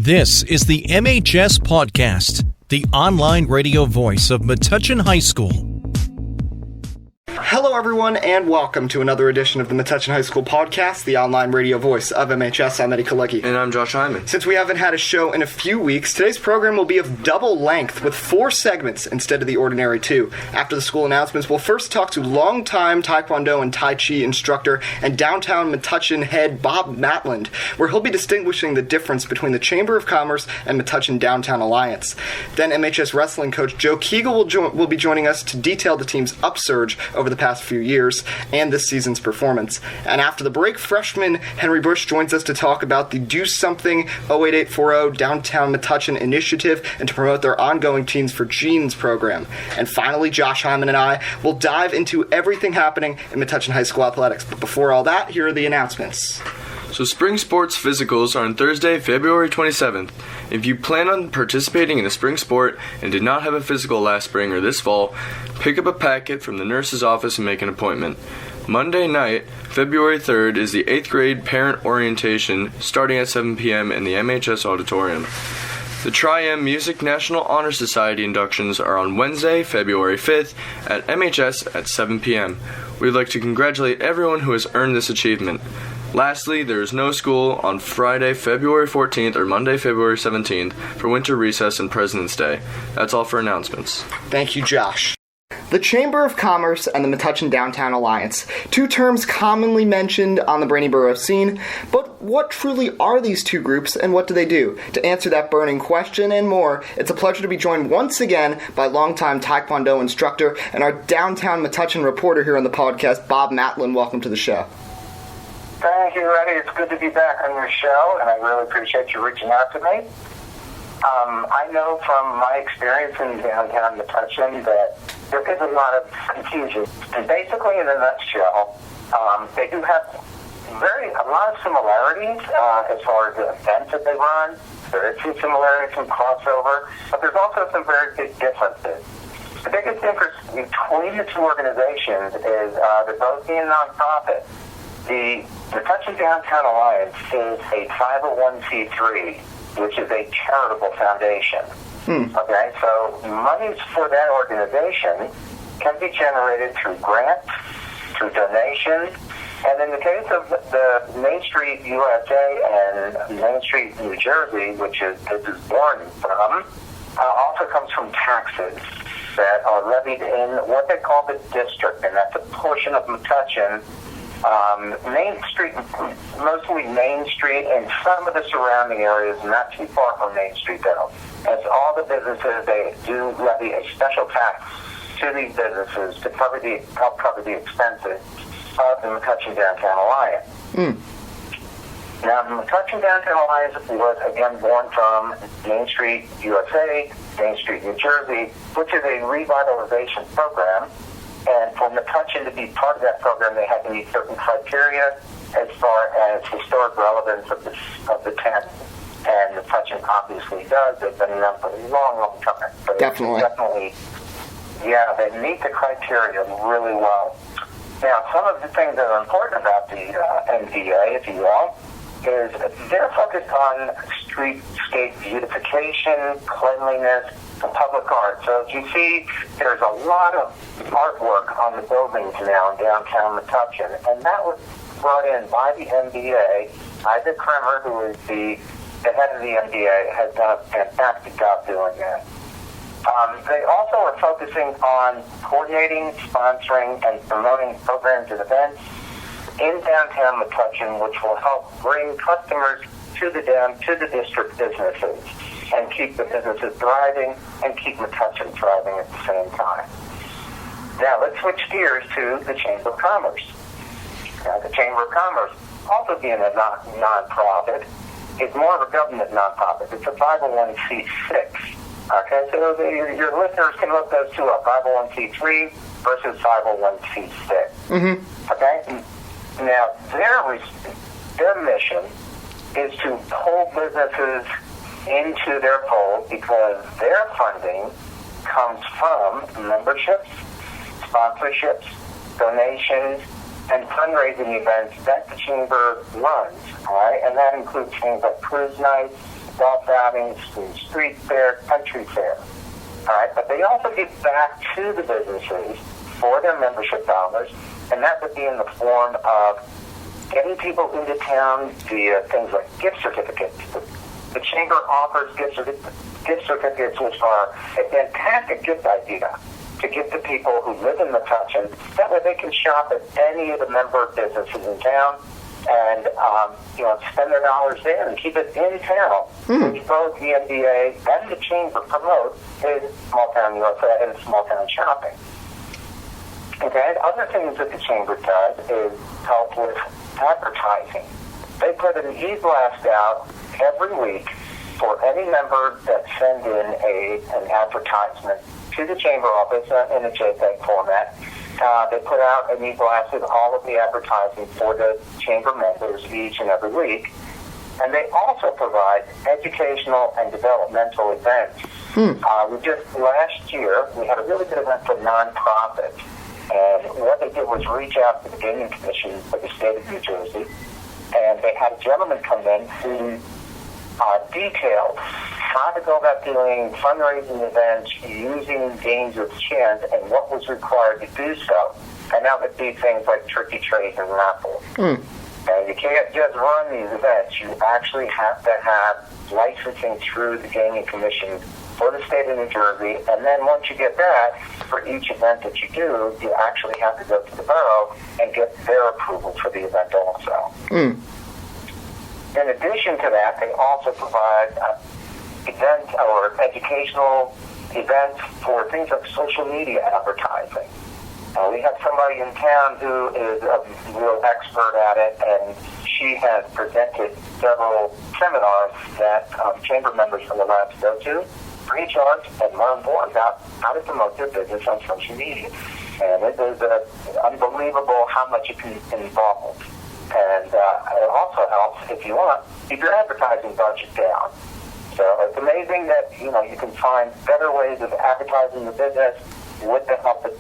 This is the MHS Pawdcast, the online radio voice of Metuchen High School. Hello everyone, and welcome to another edition of the Metuchen High School Podcast, the online radio voice of MHS. I'm Kalegi. And I'm Josh Hyman. Since we haven't had a show in a few weeks, today's program will be of double length with 4 segments instead of the ordinary 2. After the school announcements, we'll first talk to longtime Taekwondo and Tai Chi instructor and downtown Metuchen head Bob Matland, where he'll be distinguishing the difference between the Chamber of Commerce and Metuchen Downtown Alliance. Then MHS wrestling coach Coach Keagle will be joining us to detail the team's upsurge over the past few years and this season's performance. And after the break, Freshman Henry Busch joins us to talk about the Do Something 08840 Downtown Metuchen initiative and to promote their ongoing Teens for Genes program. And finally, Josh Hyman and I will dive into everything happening in Metuchen High School athletics. But before all that, here are the announcements. So spring sports physicals are on Thursday, February 27th. If you plan on participating in a spring sport and did not have a physical last spring or this fall, pick up a packet from the nurse's office and make an appointment. Monday night, February 3rd, is the 8th grade parent orientation starting at 7 p.m. in the MHS auditorium. The Tri-M Music National Honor Society inductions are on Wednesday, February 5th at MHS at 7 p.m. We'd like to congratulate everyone who has earned this achievement. Lastly, there is no school on Friday, February 14th or Monday, February 17th for winter recess and President's Day. That's all for announcements. Thank you, Josh. The Chamber of Commerce and the Metuchen Downtown Alliance, 2 terms commonly mentioned on the Brainy Borough scene, but what truly are these 2 groups and what do they do? To answer that burning question and more, it's a pleasure to be joined once again by longtime Taekwondo instructor and our downtown Metuchen reporter here on the podcast, Bob Matland. Welcome to the show. Thank you, Eddie. It's good to be back on your show, and I really appreciate you reaching out to me. I know from my experience in downtown Metuchen that there is a lot of confusion. And basically, in a nutshell, they do have a lot of similarities as far as the events that they run. There is some similarities, some crossover, but there's also some very big differences. The biggest difference between the 2 organizations is they're both being nonprofit. The Metuchen Downtown Alliance is a 501c3, which is a charitable foundation. Okay, so monies for that organization can be generated through grants, through donations, and in the case of the Main Street USA and Main Street New Jersey, which this is born from, also comes from taxes that are levied in what they call the district, and that's a portion of Metuchen. Main Street, mostly Main Street and some of the surrounding areas, not too far from Main Street though. As all the businesses, they do levy a special tax to these businesses to help cover the expenses of the Metuchen Downtown Alliance. Now, the Metuchen Downtown Alliance was again born from Main Street USA, Main Street New Jersey, which is a revitalization program. And for Metuchen to be part of that program, they had to meet certain criteria as far as historic relevance of the tent. And Metuchen obviously does. They've been around for a long, long time. But definitely, yeah, they meet the criteria really well. Now, some of the things that are important about the MDA, if you will, is they're focused on streetscape beautification, cleanliness, and public art. So as you see, there's a lot of artwork on the buildings now in downtown Metuchen, and that was brought in by the MDA. Isaac Kremer, who is the head of the MDA, has done a fantastic job doing that. They also are focusing on coordinating, sponsoring, and promoting programs and events in downtown Metuchen, which will help bring customers to the district businesses and keep the businesses thriving and keep Metuchen thriving at the same time. Now let's switch gears to the Chamber of Commerce. Now, the Chamber of Commerce, also being a non-profit, is more of a government non-profit. It's a 501c6. Okay, so your listeners can look those 2 up, 501c3 versus 501c6. Okay? Now, their mission is to pull businesses into their fold because their funding comes from memberships, sponsorships, donations, and fundraising events that the Chamber runs, all right? And that includes things like cruise nights, golf outings, through street fair, country fair. All right, but they also give back to the businesses for their membership dollars, and that would be in the form of getting people into town via things like gift certificates. The Chamber offers gift certificates, which are a fantastic gift idea to give to people who live in Metuchen. That way they can shop at any of the member businesses in town and spend their dollars there and keep it in town, which both the NBA and the Chamber promote is small town USA and small town shopping. Okay, other things that the Chamber does is help with advertising. They put an e-blast out every week for any member that send in an advertisement to the Chamber office in a JPEG format. They put out an e-blast with all of the advertising for the Chamber members each and every week. And they also provide educational and developmental events. Last year, we had a really good event for nonprofits. And what they did was reach out to the Gaming Commission of the state of New Jersey. And they had a gentleman come in who detailed how to go about doing fundraising events using games of chance and what was required to do so. And that would be things like turkey trays and raffles. And you can't just run these events. You actually have to have licensing through the Gaming Commission for the state of New Jersey. And then once you get that, for each event that you do, you actually have to go to the borough and get their approval for the event also. In addition to that, they also provide events or educational events for things like social media advertising. We have somebody in town who is a real expert at it, and she has presented several seminars that Chamber members are allowed to go to, free charge, and learn more about how to promote their business on social media. And it is unbelievable how much it can involve. And it also helps, if you want, keep your advertising budget down. So it's amazing that, you can find better ways of advertising the business with the help of,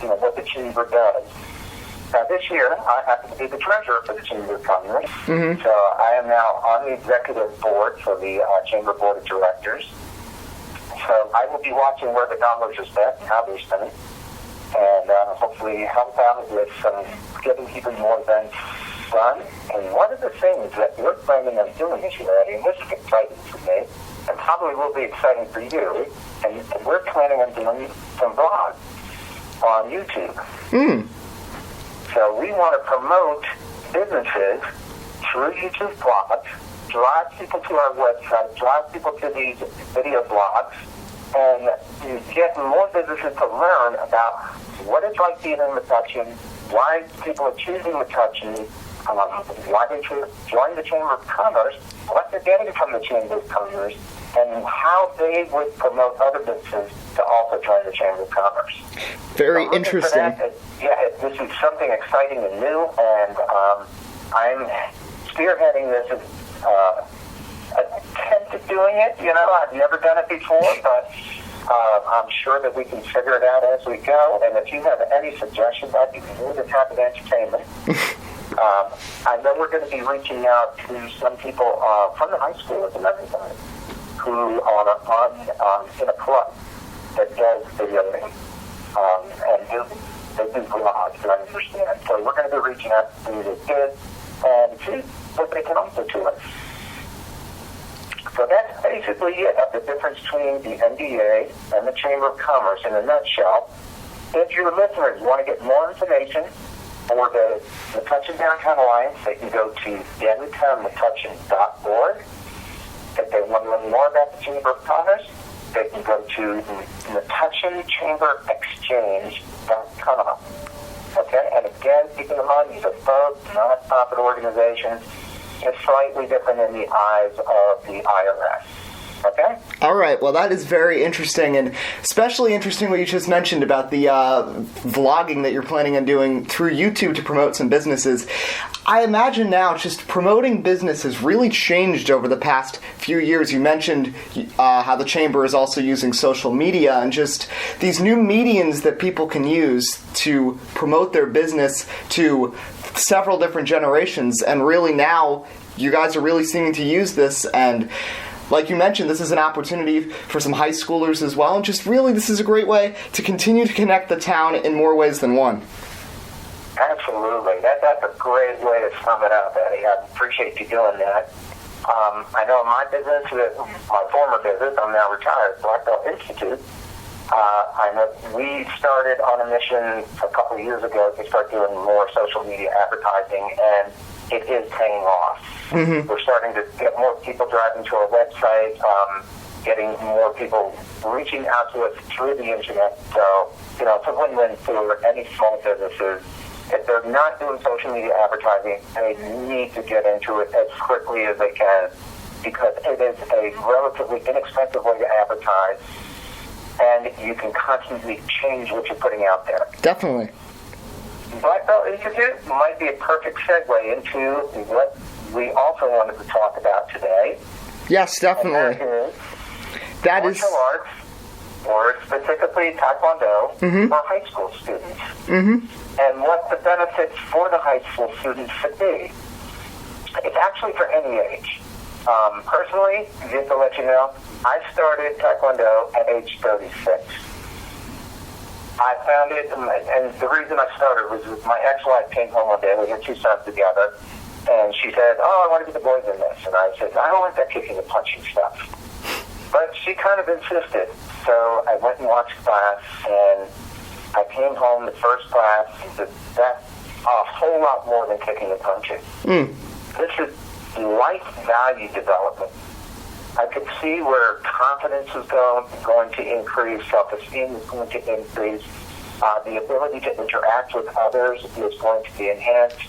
what the Chamber does. Now, this year, I happen to be the treasurer for the Chamber of Commerce. So I am now on the executive board for the Chamber Board of Directors. So I will be watching where the dollars are spent and how they're spent, and hopefully help out with getting even more events done. And one of the things that we're planning on doing this year, and this is exciting for me, and probably will be exciting for you, and we're planning on doing some vlogs on YouTube. So we want to promote businesses through YouTube vlogs, drive people to our website, drive people to these video blogs, and get more businesses to learn about what it's like being in Metuchen, why people are choosing Metuchen, why they join the Chamber of Commerce, what they're getting from the Chamber of Commerce, and how they would promote other businesses to also join the Chamber of Commerce. Very interesting. This is something exciting and new, and I'm spearheading this attempt at doing it. I've never done it before, but I'm sure that we can figure it out as we go. And if you have any suggestions, I'd be more than happy to entertain them. I know we're going to be reaching out to some people from the high school, as a matter of fact, who are in a club that does videoing and they do vlogs, I understand. So we're going to be reaching out to the kids and see what they can also do us. So that's basically it of the difference between the NBA and the Chamber of Commerce in a nutshell. If your listeners want to get more information for the Metuchen Downtown Alliance, they can go to downtownmetuchen.org. If they want to learn more about the Chamber of Commerce, they can go to MetuchenChamberExchange.com. Okay, and again, keep in mind, these are both nonprofit organizations, just slightly different in the eyes of the IRS. Okay? All right. Well, that is very interesting, and especially interesting what you just mentioned about the vlogging that you're planning on doing through YouTube to promote some businesses. I imagine now just promoting business has really changed over the past few years. You mentioned how the Chamber is also using social media and just these new mediums that people can use to promote their business to several different generations, and really now you guys are really seeming to use this, and like you mentioned, this is an opportunity for some high schoolers as well, and just really this is a great way to continue to connect the town in more ways than one. Absolutely. That's a great way to sum it up, Eddie. I appreciate you doing that. I know in my business, my former business, I'm now retired, Black Belt Institute, I know we started on a mission a couple of years ago to start doing more social media advertising, and it is paying off. Mm-hmm. We're starting to get more people driving to our website, getting more people reaching out to us through the internet. So, it's a win-win for any small businesses. If they're not doing social media advertising, they need to get into it as quickly as they can, because it is a relatively inexpensive way to advertise, and you can constantly change what you're putting out there. Definitely. Black Belt Institute might be a perfect segue into what we also wanted to talk about today. Yes, definitely. That is martial arts, or specifically Taekwondo, for high school students. Mm-hmm. And what the benefits for the high school students should be. It's actually for any age. Personally, just to let you know, I started Taekwondo at age 36. I found it, and the reason I started was my ex-wife came home one day. We had 2 sons together, and she said, "Oh, I want to get the boys in this." And I said, "I don't like that kicking and punching stuff." But she kind of insisted, so I went and watched class, and I came home the first class. That's a whole lot more than kicking and punching. This is life value development. I could see where confidence is going to increase, self-esteem is going to increase, the ability to interact with others is going to be enhanced,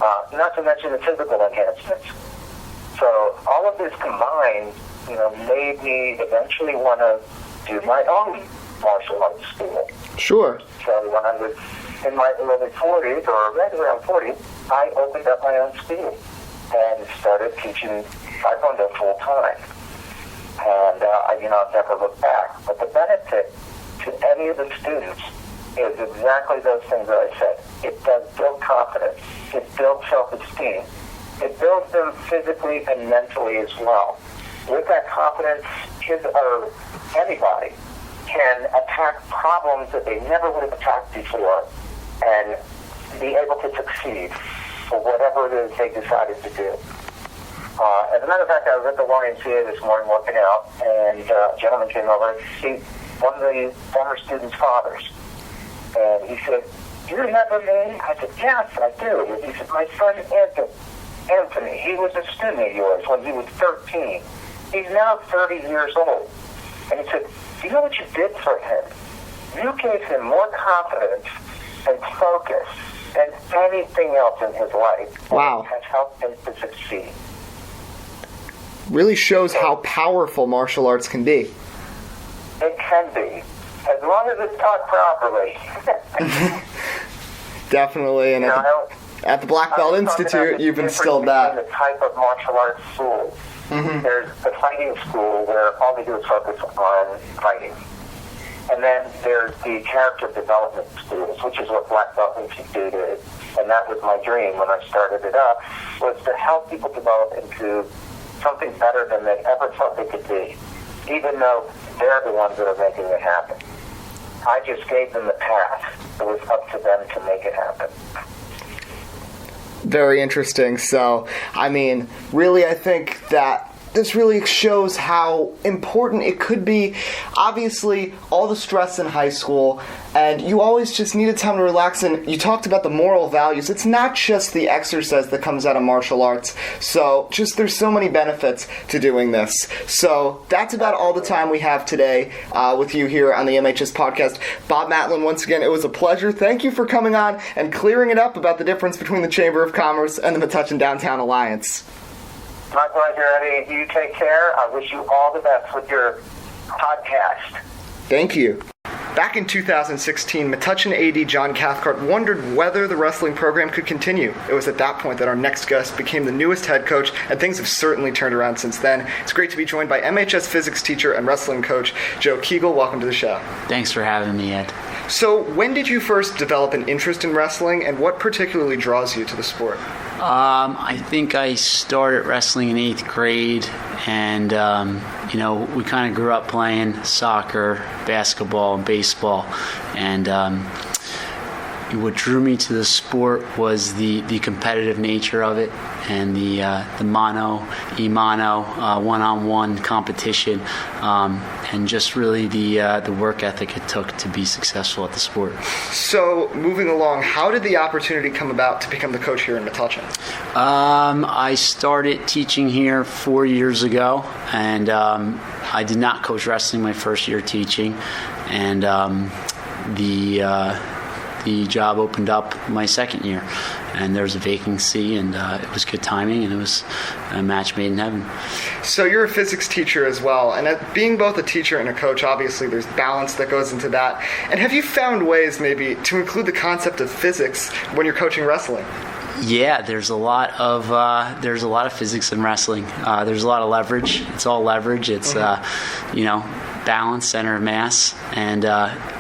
not to mention the physical enhancements. So all of this combined, made me eventually want to do my own martial arts school. Sure. So when I was in my early 40s, or right around 40, I opened up my own school and started teaching Taekwondo full time. And I've never looked back. But the benefit to any of the students is exactly those things that I said. It does build confidence. It builds self-esteem. It builds them physically and mentally as well. With that confidence, kids or anybody can attack problems that they never would have attacked before and be able to succeed for whatever it is they decided to do. As a matter of fact, I was at the YMCA this morning working out, and a gentleman came over and see one of the former students' fathers. And he said, "Do you remember me?" I said, "Yes, I do." And he said, "My son Anthony, he was a student of yours when he was 13. He's now 30 years old." And he said, "Do you know what you did for him? You gave him more confidence and focus than anything else in his life." Wow. Has helped him to succeed. Really shows how powerful martial arts can be. It can be, as long as it's taught properly. Definitely, and at the Black Belt Institute, you've instilled that. The type of martial arts schools. Mm-hmm. There's the fighting school where all they do is focus on fighting. And then there's the character development schools, which is what Black Belt Institute is. And that was my dream when I started it up, was to help people develop into something better than they ever thought they could be, even though they're the ones that are making it happen. I just gave them the path. It was up to them to make it happen. Very interesting. So, really, I think that this really shows how important it could be. Obviously, all the stress in high school, and you always just needed time to relax, and you talked about the moral values. It's not just the exercise that comes out of martial arts. So, there's so many benefits to doing this. So, that's about all the time we have today with you here on the MHS Podcast. Bob Matland, once again, it was a pleasure. Thank you for coming on and clearing it up about the difference between the Chamber of Commerce and the Metuchen Downtown Alliance. My pleasure, Eddie. You take care. I wish you all the best with your podcast. Thank you. Back in 2016, Metuchen AD John Cathcart wondered whether the wrestling program could continue. It was at that point that our next guest became the newest head coach, and things have certainly turned around since then. It's great to be joined by MHS physics teacher and wrestling coach Joe Keagle. Welcome to the show. Thanks for having me, Ed. So, when did you first develop an interest in wrestling, and what particularly draws you to the sport? I think I started wrestling in 8th grade, And, we kind of grew up playing soccer, basketball, and baseball. And what drew me to the sport was the competitive nature of it and the mano, one-on-one competition, and just really the work ethic it took to be successful at the sport. So, moving along, how did the opportunity come about to become the coach here in Metuchen? I started teaching here 4 years ago, and I did not coach wrestling my first year teaching, and the job opened up my second year, and there was a vacancy, and it was good timing, and it was a match made in heaven. So you're a physics teacher as well, and being both a teacher and a coach, obviously there's balance that goes into that. And have you found ways maybe to include the concept of physics when you're coaching wrestling? Yeah, there's a lot of physics in wrestling. There's a lot of leverage. It's all leverage. It's balance, center of mass, and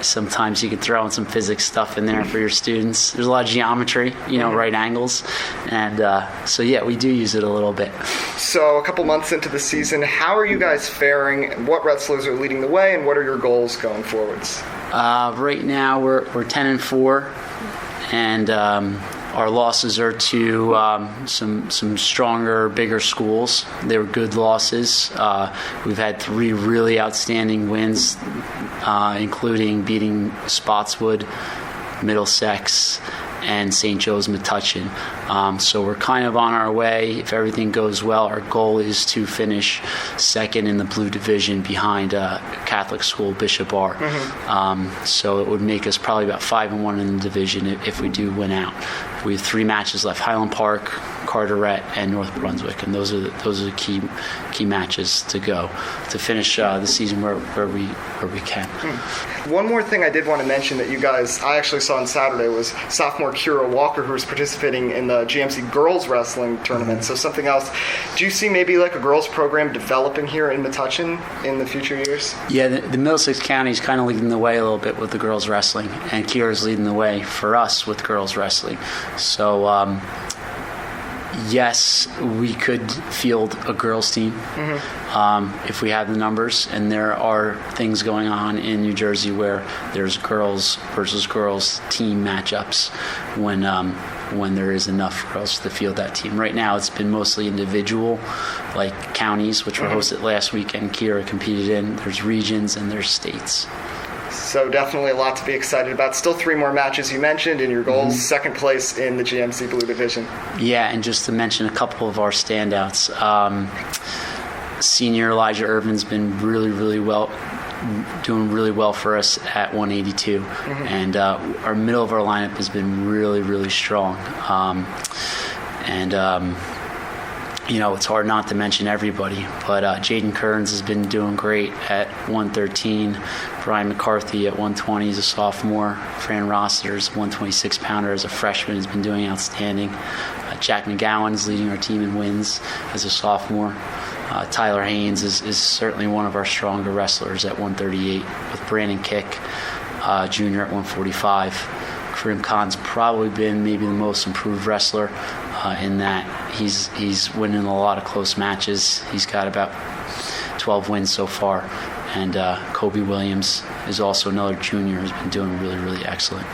sometimes you can throw in some physics stuff in there for your students. There's a lot of geometry, right angles, and so yeah, we do use it a little bit. So a couple months into the season, how are you guys faring? What wrestlers are leading the way, and what are your goals going forwards? Right now we're 10-4, and our losses are to some stronger, bigger schools. They were good losses. We've had 3 really outstanding wins, including beating Spotswood, Middlesex, and St. Joe's Metuchen. So we're kind of on our way. If everything goes well, our goal is to finish second in the blue division behind Catholic school Bishop R. So it would make us probably about 5-1 in the division if we do win out. We have 3 matches left: Highland Park, Carteret, and North Brunswick, and those are the key matches to go to finish the season where we can. One more thing I did want to mention that I actually saw on Saturday was sophomore Kira Walker, who was participating in the GMC girls wrestling tournament. So something else. Do you see maybe like a girls program developing here in Metuchen in the future years? Yeah, the Middlesex County is kind of leading the way a little bit with the girls wrestling, and Kira's leading the way for us with girls wrestling. So yes, we could field a girls team if we have the numbers, and there are things going on in New Jersey where there's girls versus girls team matchups when there is enough girls to field that team. Right now it's been mostly individual, like counties, which were hosted last weekend. Kira competed in. There's regions and there's states. So definitely a lot to be excited about. Still 3 more matches you mentioned in your goals. Second place in the GMC Blue Division. Yeah, and just to mention a couple of our standouts. Senior Elijah Irvin's been really, really well, doing really well for us at 182. And our middle of our lineup has been really, really strong. It's hard not to mention everybody, but Jaden Kearns has been doing great at 113. Brian McCarthy at 120 as a sophomore. Fran Rossiter's 126-pounder as a freshman has been doing outstanding. Jack McGowan is leading our team in wins as a sophomore. Tyler Haynes is certainly one of our stronger wrestlers at 138, with Brandon Kick, junior at 145. Karim Khan's probably been maybe the most improved wrestler in that he's winning a lot of close matches. He's got about 12 wins so far. And Kobe Williams is also another junior who's been doing really, really excellent.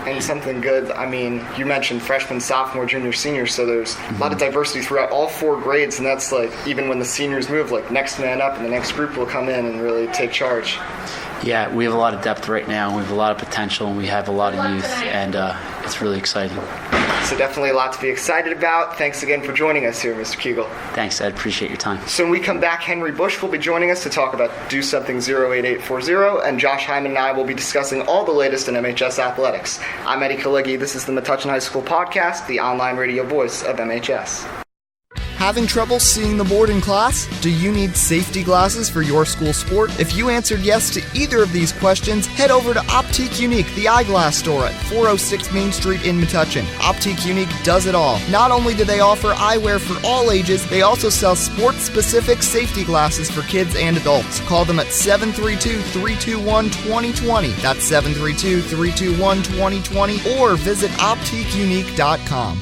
And something good, you mentioned freshman, sophomore, junior, senior, so there's a lot of diversity throughout all 4 grades, and that's like, even when the seniors move, like next man up, and the next group will come in and really take charge. Yeah, we have a lot of depth right now, and we have a lot of potential, and we have a lot of youth, and it's really exciting. So definitely a lot to be excited about. Thanks again for joining us here, Mr. Keagle. Thanks, Ed. Appreciate your time. So when we come back, Henry Busch will be joining us to talk about Do Something 08840, and Josh Hyman and I will be discussing all the latest in MHS athletics. I'm Eddie Kalegi. This is the Metuchen High School Podcast, the online radio voice of MHS. Having trouble seeing the board in class? Do you need safety glasses for your school sport? If you answered yes to either of these questions, head over to Optique Unique, the eyeglass store at 406 Main Street in Metuchen. Optique Unique does it all. Not only do they offer eyewear for all ages, they also sell sports-specific safety glasses for kids and adults. Call them at 732-321-2020. That's 732-321-2020, or visit OptiqueUnique.com.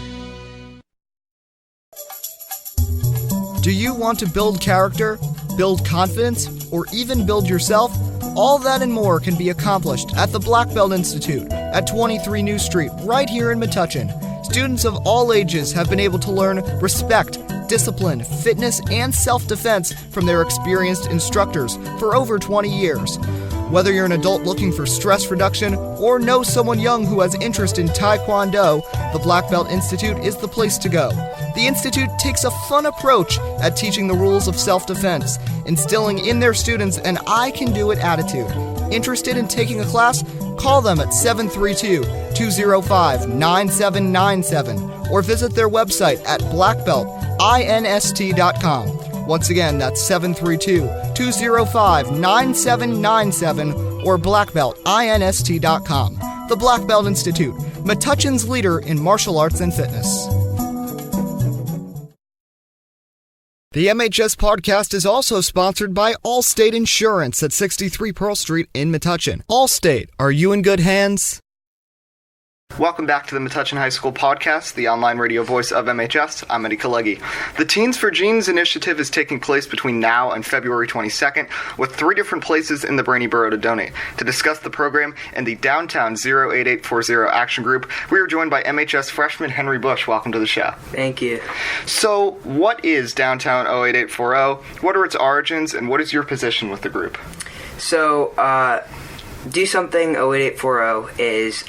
Do you want to build character, build confidence, or even build yourself? All that and more can be accomplished at the Black Belt Institute at 23 New Street, right here in Metuchen. Students of all ages have been able to learn respect, discipline, fitness, and self-defense from their experienced instructors for over 20 years. Whether you're an adult looking for stress reduction or know someone young who has interest in Taekwondo, the Black Belt Institute is the place to go. The Institute takes a fun approach at teaching the rules of self-defense, instilling in their students an I-can-do-it attitude. Interested in taking a class? Call them at 732-205-9797 or visit their website at blackbeltinst.com. Once again, that's 732-205-9797 or blackbeltinst.com. The Black Belt Institute, Metuchen's leader in martial arts and fitness. The MHS Pawdcast is also sponsored by Allstate Insurance at 63 Pearl Street in Metuchen. Allstate, are you in good hands? Welcome back to the Metuchen High School Podcast, the online radio voice of MHS. I'm Eddie Kalegi. The Teens for Genes initiative is taking place between now and February 22nd, with 3 different places in the Brainy Borough to donate. To discuss the program and the Downtown 08840 Action Group, we are joined by MHS Freshman Henry Busch. Welcome to the show. Thank you. So, what is Downtown 08840? What are its origins, and what is your position with the group? So, Do Something 08840 is...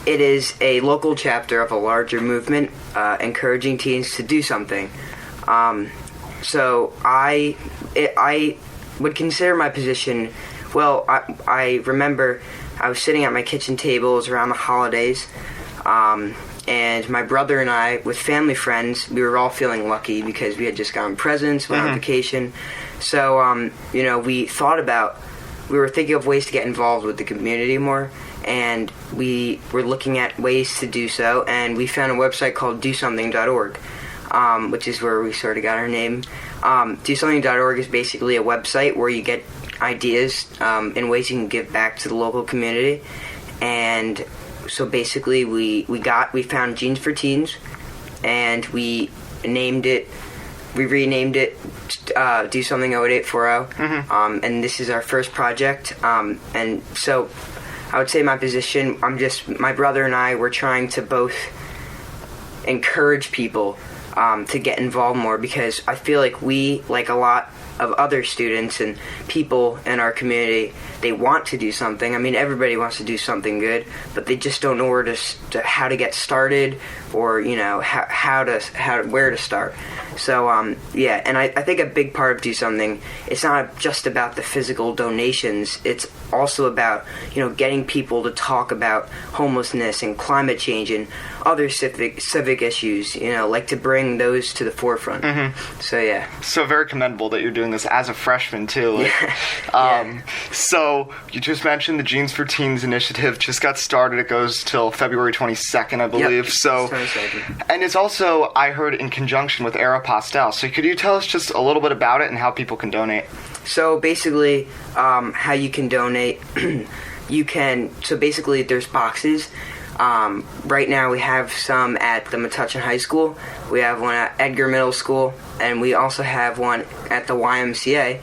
It is a local chapter of a larger movement encouraging teens to do something. So I would consider my position, well, I remember I was sitting at my kitchen table, it was around the holidays, and my brother and I, with family friends, we were all feeling lucky because we had just gotten presents, went on vacation. So, we were thinking of ways to get involved with the community more. And we were looking at ways to do so, and we found a website called DoSomething.org, which is where we sort of got our name. DoSomething.org is basically a website where you get ideas in ways you can give back to the local community. And so basically we found Genes for Teens, and we renamed it Do Something 08840, and this is our first project, and so I would say my position, my brother and I were trying to both encourage people to get involved more, because I feel like we, like a lot of other students and people in our community, they want to do something. I mean, everybody wants to do something good, but they just don't know how to get started, or where to start. So and I think a big part of Do Something, it's not just about the physical donations. It's also about getting people to talk about homelessness and climate change and other civic issues. Like to bring those to the forefront. So yeah. So very commendable that you're doing this as a freshman too. So you just mentioned the Genes for Teens initiative just got started. It goes till February 22nd, I believe. Yep. So, and it's also, I heard, in conjunction with Aeropostale. So could you tell us just a little bit about it and how people can donate? So basically, how you can donate, there's boxes. Right now we have some at the Metuchen High School, we have one at Edgar Middle School, and we also have one at the YMCA,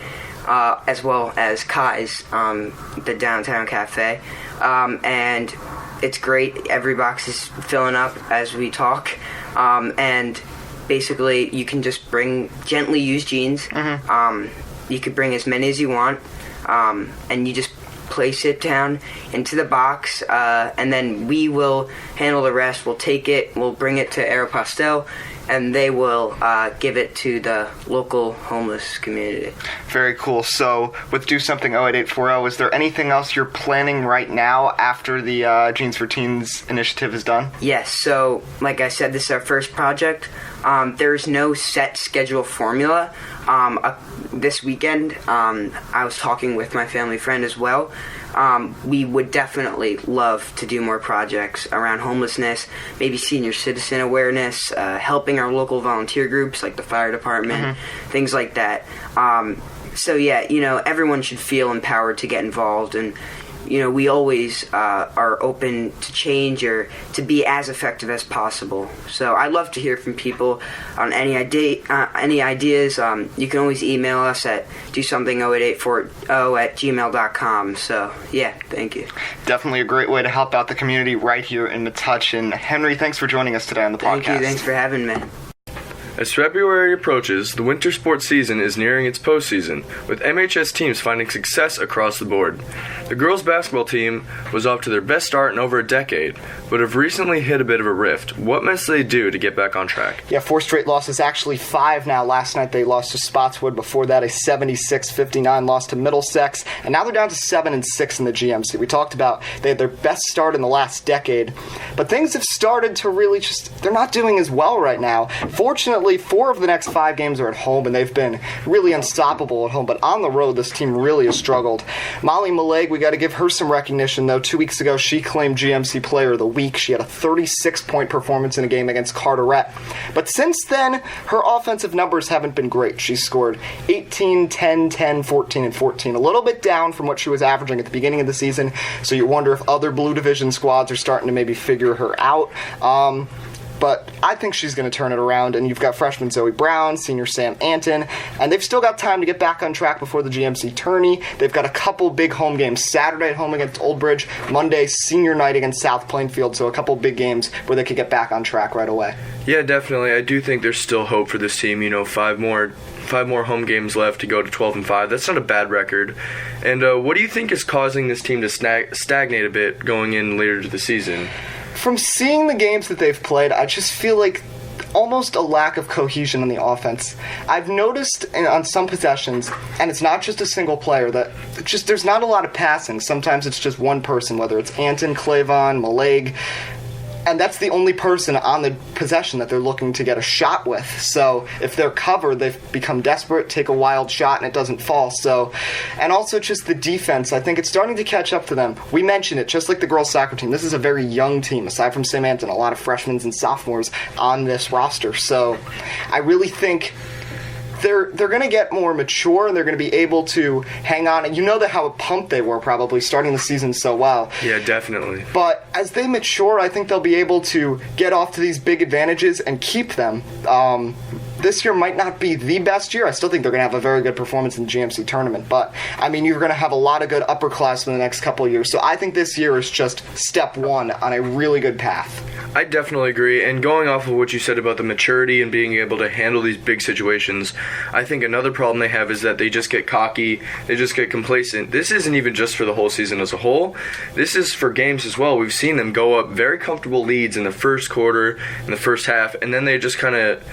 as well as Kai's, the downtown cafe, and it's great. Every box is filling up as we talk, and basically you can just bring gently used jeans. You could bring as many as you want, and you just place it down into the box, and then we will handle the rest. We'll take it, we'll bring it to Aeropostale, and they will give it to the local homeless community. Very cool. So with Do Something 08840, is there anything else you're planning right now after the Genes for Teens initiative is done? Yes. So like I said, this is our first project. There's no set schedule formula. This weekend, I was talking with my family friend as well. We would definitely love to do more projects around homelessness, maybe senior citizen awareness, helping our local volunteer groups like the fire department, things like that. So yeah, everyone should feel empowered to get involved, and we always are open to change or to be as effective as possible. So I'd love to hear from people on any ideas. You can always email us at dosomething08840@gmail.com. So yeah, thank you. Definitely a great way to help out the community right here in Metuchen. Henry, thanks for joining us today on the podcast. Thank you. Thanks for having me. As February approaches, the winter sports season is nearing its postseason, with MHS teams finding success across the board. The girls' basketball team was off to their best start in over a decade, but have recently hit a bit of a rift. What must they do to get back on track? Yeah, 4 straight losses, actually 5 now. Last night they lost to Spotswood. Before that, a 76-59 loss to Middlesex. And now they're down to 7-6 in the GMC. We talked about they had their best start in the last decade. But things have started to really they're not doing as well right now. Fortunately, 4 of the next 5 games are at home, and they've been really unstoppable at home. But on the road, this team really has struggled. Molly Maleg, we got to give her some recognition, though. 2 weeks ago, she claimed GMC Player of the Week. She had a 36-point performance in a game against Carteret. But since then, her offensive numbers haven't been great. She scored 18, 10, 10, 14, and 14. A little bit down from what she was averaging at the beginning of the season, so you wonder if other Blue Division squads are starting to maybe figure her out. But I think she's going to turn it around, and you've got freshman Zoe Brown, senior Sam Anton, and they've still got time to get back on track before the GMC tourney. They've got a couple big home games, Saturday at home against Old Bridge, Monday senior night against South Plainfield, so a couple big games where they could get back on track right away. Yeah, definitely. I do think there's still hope for this team. 5 more home games left to go to 12-5. That's not a bad record. And what do you think is causing this team to stagnate a bit going in later to the season? From seeing the games that they've played, I just feel like almost a lack of cohesion in the offense. I've noticed on some possessions, and it's not just a single player, that there's not a lot of passing. Sometimes it's just one person, whether it's Anton, Clavon, Maleg, and that's the only person on the possession that they're looking to get a shot with. So if they're covered, they've become desperate, take a wild shot, and it doesn't fall. So, and also just the defense, I think it's starting to catch up to them. We mentioned it, just like the girls' soccer team. This is a very young team. Aside from Sam Anton, a lot of freshmen and sophomores on this roster. So I really think they're going to get more mature, and they're going to be able to hang on. And how pumped they were probably starting the season so well. Yeah, definitely. But as they mature, I think they'll be able to get off to these big advantages and keep them. This year might not be the best year. I still think they're going to have a very good performance in the GMC tournament. But, you're going to have a lot of good upperclassmen in the next couple of years. So I think this year is just step one on a really good path. I definitely agree. And going off of what you said about the maturity and being able to handle these big situations, I think another problem they have is that they just get cocky. They just get complacent. This isn't even just for the whole season as a whole. This is for games as well. We've seen them go up very comfortable leads in the first quarter, in the first half, and then they just kind of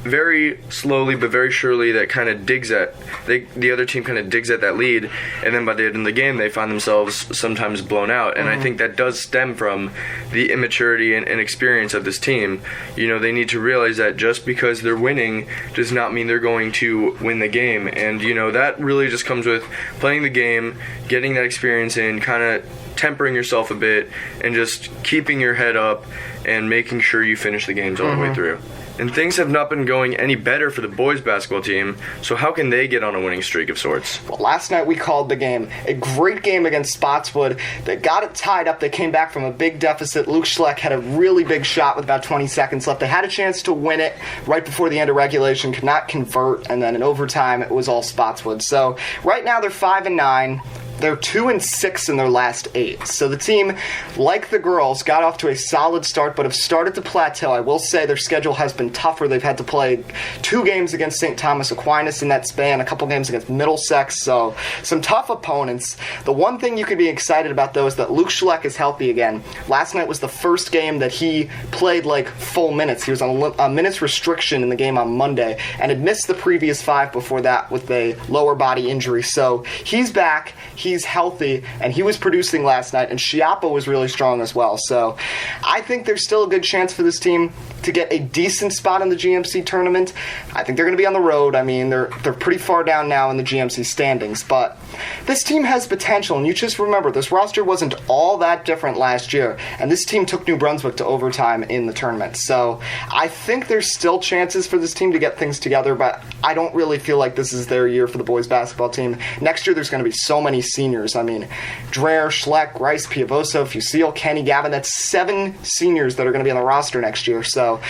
very slowly but very surely the other team kind of digs at that lead, and then by the end of the game they find themselves sometimes blown out. And I think that does stem from the immaturity and inexperience of this team. They need to realize that just because they're winning does not mean they're going to win the game, and that really just comes with playing the game, getting that experience in, kind of tempering yourself a bit, and just keeping your head up and making sure you finish the games all the way through. And things have not been going any better for the boys basketball team, so how can they get on a winning streak of sorts? Well, last night we called the game. A great game against Spotswood. They got it tied up. They came back from a big deficit. Luke Schleck had a really big shot with about 20 seconds left. They had a chance to win it right before the end of regulation, could not convert, and then in overtime it was all Spotswood. So right now they're 5-9. They're 2-6 in their last 8. So the team, like the girls, got off to a solid start, but have started to plateau. I will say their schedule has been tougher. They've had to play 2 games against St. Thomas Aquinas in that span, a couple games against Middlesex, so some tough opponents. The one thing you could be excited about, though, is that Luke Schleck is healthy again. Last night was the first game that he played full minutes. He was on a minutes restriction in the game on Monday and had missed the previous 5 before that with a lower body injury. So he's back. He's healthy, and he was producing last night, and Schiappa was really strong as well. So I think there's still a good chance for this team to get a decent spot in the GMC tournament. I think they're going to be on the road. They're pretty far down now in the GMC standings, but this team has potential, and you just remember, this roster wasn't all that different last year, and this team took New Brunswick to overtime in the tournament. So I think there's still chances for this team to get things together, but I don't really feel like this is their year for the boys basketball team. Next year there's going to be so many seniors. I mean, Dreher, Schleck, Rice, Piavoso, Fusil, Kenny, Gavin, that's 7 seniors that are going to be on the roster next year. So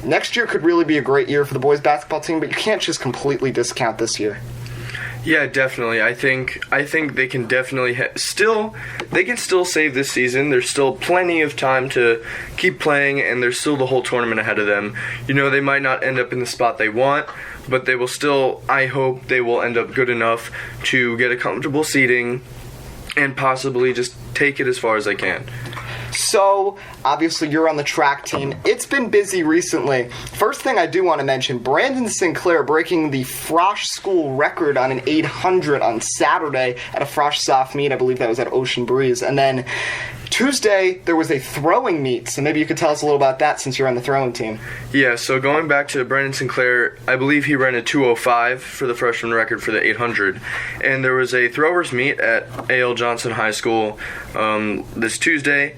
next year could really be a great year for the boys basketball team, but you can't just completely discount this year. Yeah, definitely. I think they can definitely still save this season. There's still plenty of time to keep playing, and there's still the whole tournament ahead of them. You know, they might not end up in the spot they want, but they will still, I hope they will end up good enough to get a comfortable seeding and possibly just take it as far as they can. So, obviously, you're on the track team. It's been busy recently. First thing I do want to mention, Brandon Sinclair breaking the Frosh School record on an 800 on Saturday at a Frosh Soft meet. I believe that was at Ocean Breeze. And then Tuesday, there was a throwing meet. So maybe you could tell us a little about that since you're on the throwing team. Yeah, so going back to Brandon Sinclair, I believe he ran a 2:05 for the freshman record for the 800. And there was a throwers meet at A.L. Johnson High School this Tuesday.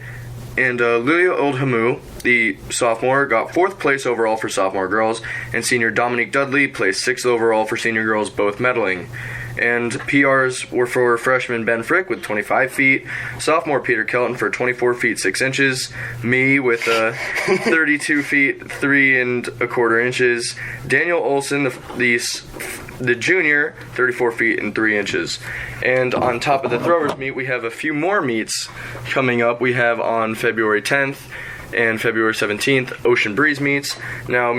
And Lilia Oldhamu, the sophomore, got 4th place overall for sophomore girls, and senior Dominique Dudley placed 6th overall for senior girls, both medaling. And PRs were for freshman Ben Frick with 25 feet, sophomore Peter Kelton for 24 feet 6 inches, me with 32 feet 3 1/4 inches, Daniel Olson, the junior, 34 feet and 3 inches. And on top of the throwers meet, we have a few more meets coming up. We have on February 10th and February 17th, Ocean Breeze meets. Now,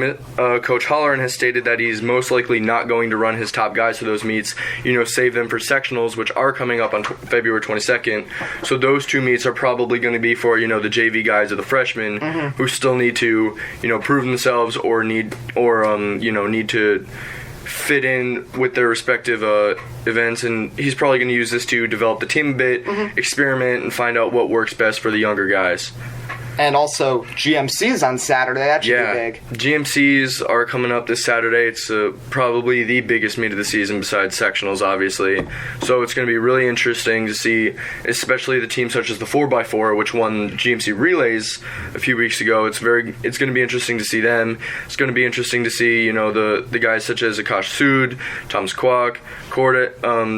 Coach Holleran has stated that he's most likely not going to run his top guys to those meets, save them for sectionals, which are coming up on February 22nd. So those 2 meets are probably going to be for, the JV guys or the freshmen who still need to, prove themselves or need to fit in with their respective events, and he's probably going to use this to develop the team a bit, experiment, and find out what works best for the younger guys. And also GMCs on Saturday. That should be big. GMCs are coming up this Saturday. It's probably the biggest meet of the season besides sectionals, obviously. So it's going to be really interesting to see, especially the teams such as the 4x4, which won GMC relays a few weeks ago. It's going to be interesting to see them. It's going to be interesting to see, the guys such as Akash Sood, Thomas Kwok,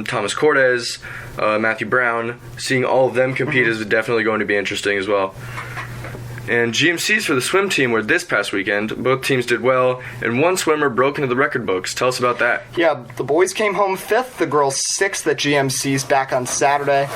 Thomas Cortez, Matthew Brown. Seeing all of them compete is definitely going to be interesting as well. And GMCs for the swim team were this past weekend. Both teams did well, and one swimmer broke into the record books. Tell us about that. Yeah, the boys came home 5th, the girls 6th at GMCs back on Saturday.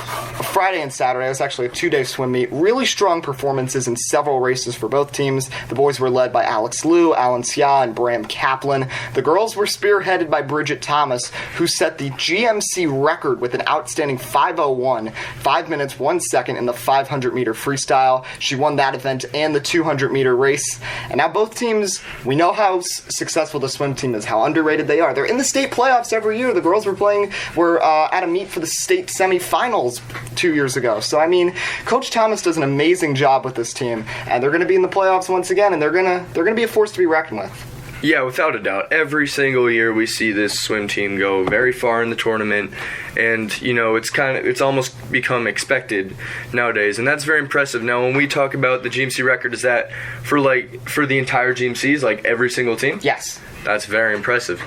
Friday and Saturday, it was actually a 2-day swim meet. Really strong performances in several races for both teams. The boys were led by Alex Liu, Alan Sia, and Bram Kaplan. The girls were spearheaded by Bridget Thomas, who set the GMC record with an outstanding 5:01, 5 minutes 1 second in the 500-meter freestyle. She won that event and the 200-meter race. And now both teams, we know how successful the swim team is, how underrated they are. They're in the state playoffs every year. The girls were at a meet for the state semifinals 2 years ago. So, Coach Thomas does an amazing job with this team, and they're going to be in the playoffs once again, and they're going to be a force to be reckoned with. Yeah, without a doubt. Every single year we see this swim team go very far in the tournament, and it's almost become expected nowadays, and that's very impressive. Now, when we talk about the GMC record, is that for the entire GMCs, like every single team? Yes. That's very impressive.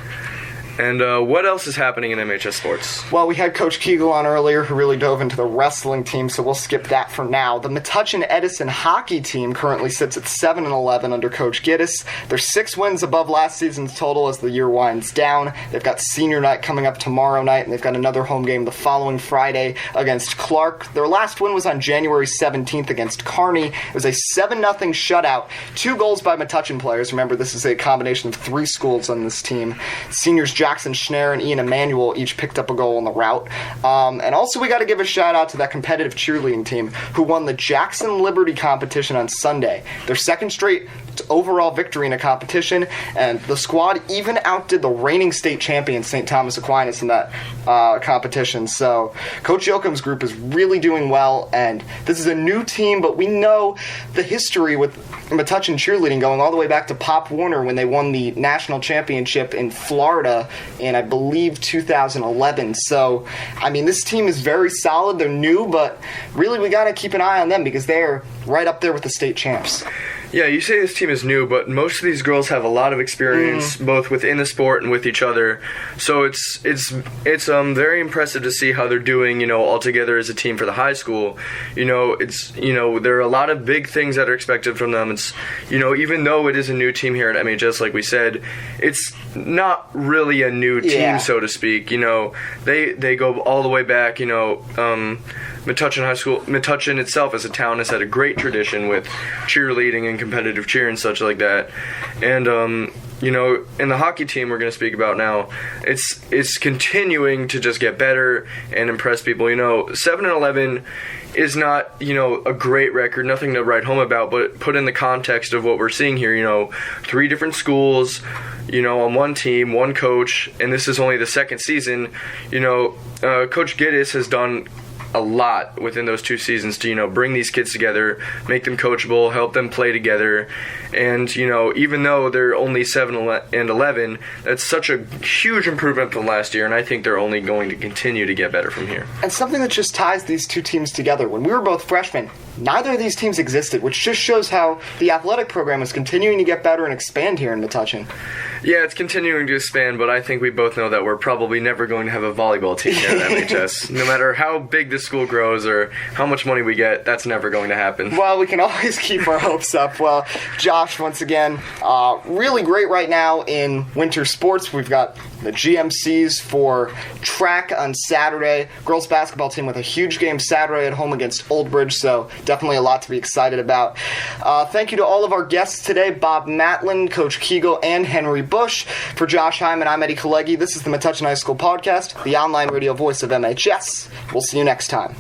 And what else is happening in MHS sports? Well, we had Coach Keagle on earlier, who really dove into the wrestling team, so we'll skip that for now. The Metuchen Edison hockey team currently sits at 7-11 under Coach Giddis. They're 6 wins above last season's total as the year winds down. They've got senior night coming up tomorrow night, and they've got another home game the following Friday against Clark. Their last win was on January 17th against Kearney. It was a 7-0 shutout. 2 goals by Metuchen players. Remember, this is a combination of 3 schools on this team. Seniors Jackson Schneer and Ian Emanuel each picked up a goal on the route. And also we got to give a shout out to that competitive cheerleading team who won the Jackson Liberty competition on Sunday. Their second straight overall victory in a competition, and the squad even outdid the reigning state champion St. Thomas Aquinas in that competition. So Coach Yoakum's group is really doing well, and this is a new team, but we know the history with Metuchen cheerleading going all the way back to Pop Warner when they won the national championship in Florida in, I believe, 2011. So, this team is very solid. They're new, but really we got to keep an eye on them because they're right up there with the state champs. Yeah, you say this team is new, but most of these girls have a lot of experience, both within the sport and with each other. So it's very impressive to see how they're doing, all together as a team for the high school. There are a lot of big things that are expected from them. It's, even though it is a new team here at MHS, like we said, it's not really a new team, so to speak. They go all the way back. Metuchen High School, Metuchen itself as a town has had a great tradition with cheerleading and competitive cheer and such like that. And in the hockey team we're going to speak about now, it's continuing to just get better and impress people. 7-11 is not, a great record, nothing to write home about, but put in the context of what we're seeing here, 3 different schools, on one team, one coach, and this is only the second season. Coach Giddis has done a lot within those 2 seasons to, bring these kids together, make them coachable, help them play together. And, even though they're only 7-11, that's such a huge improvement from last year, and I think they're only going to continue to get better from here. And something that just ties these 2 teams together, when we were both freshmen, neither of these teams existed, which just shows how the athletic program is continuing to get better and expand here in Metuchen. Yeah, it's continuing to expand, but I think we both know that we're probably never going to have a volleyball team here at MHS. No matter how big the school grows or how much money we get, that's never going to happen. Well, we can always keep our hopes up. Well, Josh, once again, really great right now in winter sports. We've got the GMCs for track on Saturday. Girls basketball team with a huge game Saturday at home against Old Bridge, so definitely a lot to be excited about. Thank you to all of our guests today, Bob Matland, Coach Keagle, and Henry Busch. For Josh Hyman, I'm Eddie Kalegi. This is the Metuchen High School Podcast, the online radio voice of MHS. We'll see you next time.